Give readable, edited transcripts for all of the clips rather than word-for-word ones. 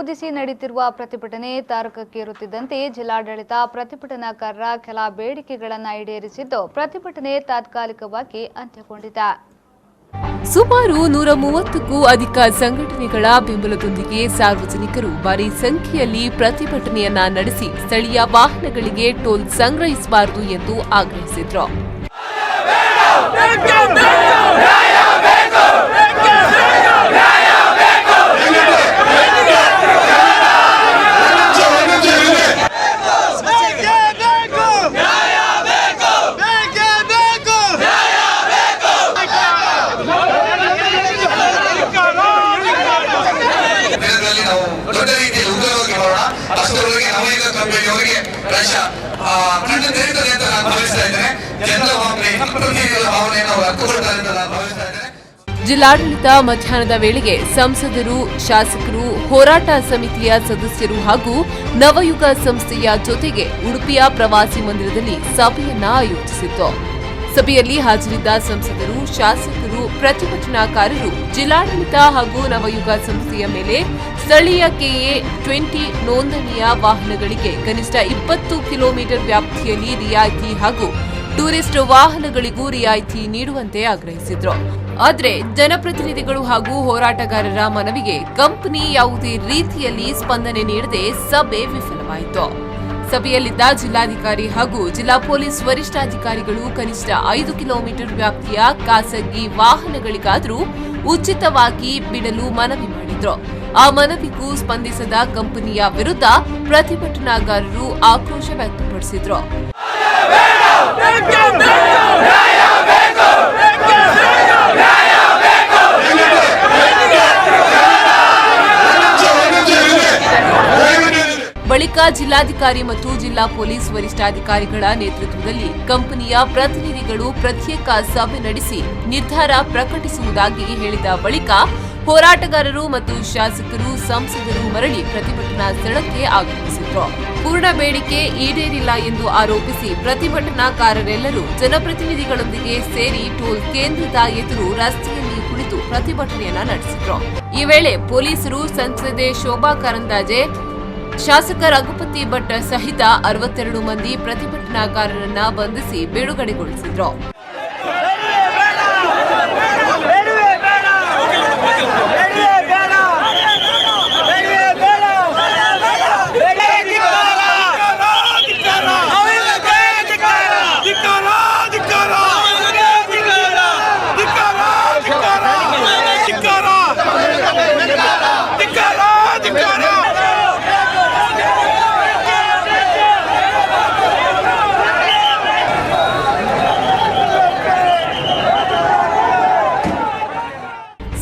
ಊದಿಸಿ ನಡೆಯುತ್ತಿರುವ ಪ್ರತಿಭಟನೆ ತಾರಕಕ್ಕೇರುತ್ತಿದ್ದಂತೆ ಜಿಲ್ಲಾಡಳಿತ ಪ್ರತಿಭಟನಾಕಾರರ ಕೆಲ ಬೇಡಿಕೆಗಳನ್ನು ಈಡೇರಿಸಿದ್ದು ಪ್ರತಿಭಟನೆ ತಾತ್ಕಾಲಿಕವಾಗಿ ಅಂತ್ಯಗೊಂಡಿದೆ. ಸುಮಾರು 130ಕ್ಕೂ ಅಧಿಕ ಸಂಘಟನೆಗಳ ಬೆಂಬಲದೊಂದಿಗೆ ಸಾರ್ವಜನಿಕರು ಭಾರಿ ಸಂಖ್ಯೆಯಲ್ಲಿ ಪ್ರತಿಭಟನೆಯನ್ನ ನಡೆಸಿ ಸ್ಥಳೀಯ ವಾಹನಗಳಿಗೆ ಟೋಲ್ ಸಂಗ್ರಹಿಸಬಾರದು ಎಂದು ಆಗ್ರಹಿಸಿದ್ರು. ಜಿಲ್ಲಾಡಳಿತ ಮಧ್ಯಾಹ್ನದ ವೇಳೆಗೆ ಸಂಸದರು, ಶಾಸಕರು, ಹೋರಾಟ ಸಮಿತಿಯ ಸದಸ್ಯರು ಹಾಗೂ ನವಯುಗ ಸಂಸ್ಥೆಯ ಜೊತೆಗೆ ಉಡುಪಿಯ ಪ್ರವಾಸಿ ಮಂದಿರದಲ್ಲಿ ಸಭೆಯನ್ನ ಆಯೋಜಿಸಿತ್ತು. ಸಭೆಯಲ್ಲಿ ಹಾಜರಿದ್ದ ಸಂಸದರು, ಶಾಸಕರು, ಪ್ರತಿಭಟನಾಕಾರರು ಜಿಲ್ಲಾಡಳಿತ ಹಾಗೂ ನವಯುಗ ಸಂಸ್ಥೆಯ ಮೇಲೆ ಸ್ಥಳೀಯ KA-20 ನೋಂದಣಿಯ ವಾಹನಗಳಿಗೆ ಕನಿಷ್ಠ 20 ಕಿಲೋಮೀಟರ್ ವ್ಯಾಪ್ತಿಯಲ್ಲಿ ರಿಯಾಯಿತಿ ಹಾಗೂ ಟೂರಿಸ್ಟ್ ವಾಹನಗಳಿಗೂ ರಿಯಾಯಿತಿ ನೀಡುವಂತೆ ಆಗ್ರಹಿಸಿದ್ರು. ಆದರೆ ಜನಪ್ರತಿನಿಧಿಗಳು ಹಾಗೂ ಹೋರಾಟಗಾರರ ಮನವಿಗೆ ಕಂಪನಿ ಯಾವುದೇ ರೀತಿಯಲ್ಲಿ ಸ್ಪಂದನೆ ನೀಡದೆ ಸಭೆ ವಿಫಲವಾಯಿತು. ಸಭೆಯಲ್ಲಿದ್ದ ಜಿಲ್ಲಾಧಿಕಾರಿ ಹಾಗೂ ಜಿಲ್ಲಾ ಪೊಲೀಸ್ ವರಿಷ್ಠಾಧಿಕಾರಿಗಳು ಕನಿಷ್ಠ 5 ಕಿಲೋಮೀಟರ್ ವ್ಯಾಪ್ತಿಯ ಖಾಸಗಿ ವಾಹನಗಳಿಗಾದರೂ ಉಚಿತವಾಗಿ ಬಿಡಲು ಮನವಿ ಮಾಡಿದ್ರು. ಆ ಮನವಿಗೂ ಸ್ಪಂದಿಸದ ಕಂಪನಿಯ ವಿರುದ್ಧ ಪ್ರತಿಭಟನಾಕಾರರು ಆಕ್ರೋಶ ವ್ಯಕ್ತಪಡಿಸಿದ್ರು. ಬಳಿಕ ಜಿಲ್ಲಾಧಿಕಾರಿ ಮತ್ತು ಜಿಲ್ಲಾ ಪೊಲೀಸ್ ವರಿಷ್ಠಾಧಿಕಾರಿಗಳ ನೇತೃತ್ವದಲ್ಲಿ ಕಂಪನಿಯ ಪ್ರತಿನಿಧಿಗಳು ಪ್ರತ್ಯೇಕ ಸಭೆ ನಡೆಸಿ ನಿರ್ಧಾರ ಪ್ರಕಟಿಸುವುದಾಗಿ ಹೇಳಿದ ಬಳಿಕ ಹೋರಾಟಗಾರರು ಮತ್ತು ಶಾಸಕರು, ಸಂಸದರು ಮರಳಿ ಪ್ರತಿಭಟನಾ ಸ್ಥಳಕ್ಕೆ ಆಗಮಿಸಿದ್ರು. ಪೂರ್ಣ ಬೇಡಿಕೆ ಈಡೇರಿಲ್ಲ ಎಂದು ಆರೋಪಿಸಿ ಪ್ರತಿಭಟನಾಕಾರರೆಲ್ಲರೂ ಜನಪ್ರತಿನಿಧಿಗಳೊಂದಿಗೆ ಸೇರಿ ಟೋಲ್ ಕೇಂದ್ರದ ಎದುರು ರಸ್ತೆಯಲ್ಲಿ ಕುಳಿತು ಪ್ರತಿಭಟನೆಯನ್ನ ನಡೆಸಿದ್ರು. ಈ ವೇಳೆ ಪೊಲೀಸರು ಸಂಸದೆ ಶೋಭಾ ಕರಂದ್ಲಾಜೆ, ಶಾಸಕ ರಘುಪತಿ ಭಟ್ ಸಹಿತ 62 ಮಂದಿ ಪ್ರತಿಭಟನಾಕಾರರನ್ನ ಬಂಧಿಸಿ ಬಿಡುಗಡೆಗೊಳಿಸಿದ್ರು.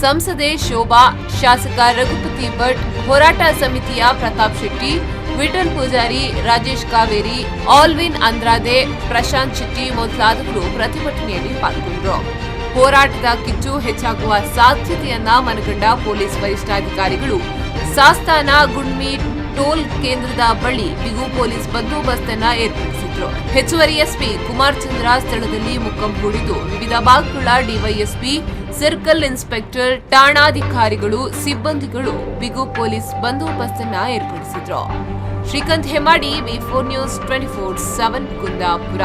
ಸಂಸದೆ ಶೋಭಾ, ಶಾಸಕ ರಘುಪತಿ ಭಟ್, ಹೋರಾಟ ಸಮಿತಿಯ ಪ್ರತಾಪ್ ಶೆಟ್ಟಿ, ವಿಠಲ್ ಪೂಜಾರಿ, ರಾಜೇಶ್ ಕಾವೇರಿ, ಆಲ್ವಿನ್ ಅಂದ್ರಾದೆ, ಪ್ರಶಾಂತ್ ಶೆಟ್ಟಿ ಮೊದಲಾದವರು ಪ್ರತಿಭಟನೆಯಲ್ಲಿ ಪಾಲ್ಗೊಂಡರು. ಹೋರಾಟದ ಕಿಚ್ಚು ಹೆಚ್ಚಾಗುವ ಸಾಧ್ಯತೆಯನ್ನ ಮನಗಂಡ ಪೊಲೀಸ್ ವರಿಷ್ಠಾಧಿಕಾರಿಗಳು ಸಾಸ್ತಾನ ಗುಂಡ್ಮಿ ಟೋಲ್ ಕೇಂದ್ರದ ಬಳಿ ಬಿಗು ಪೊಲೀಸ್ ಬಂದೋಬಸ್ತ್ ಅನ್ನ ಏರ್ಪಡಿಸಿದ್ರು. ಹೆಚ್ಚುವರಿ ಎಸ್ಪಿ ಕುಮಾರ್ ಚಂದ್ರ ಸ್ಥಳದಲ್ಲಿ ಮುಖಂ ಹೂಡಿದ್ದು ವಿವಿಧ ಭಾಗಗಳ ಡಿವೈಎಸ್ಪಿ, ಸರ್ಕಲ್ ಇನ್ಸ್ಪೆಕ್ಟರ್, ಠಾಣಾಧಿಕಾರಿಗಳು, ಸಿಬ್ಬಂದಿಗಳು ಬಿಗು ಪೊಲೀಸ್ ಬಂದೋಬಸ್ತ್ ಅನ್ನ ಏರ್ಪಡಿಸಿದ್ರು. Srikanth ಹೆಮಾಡಿ, V4 News 24/7 Kundapura.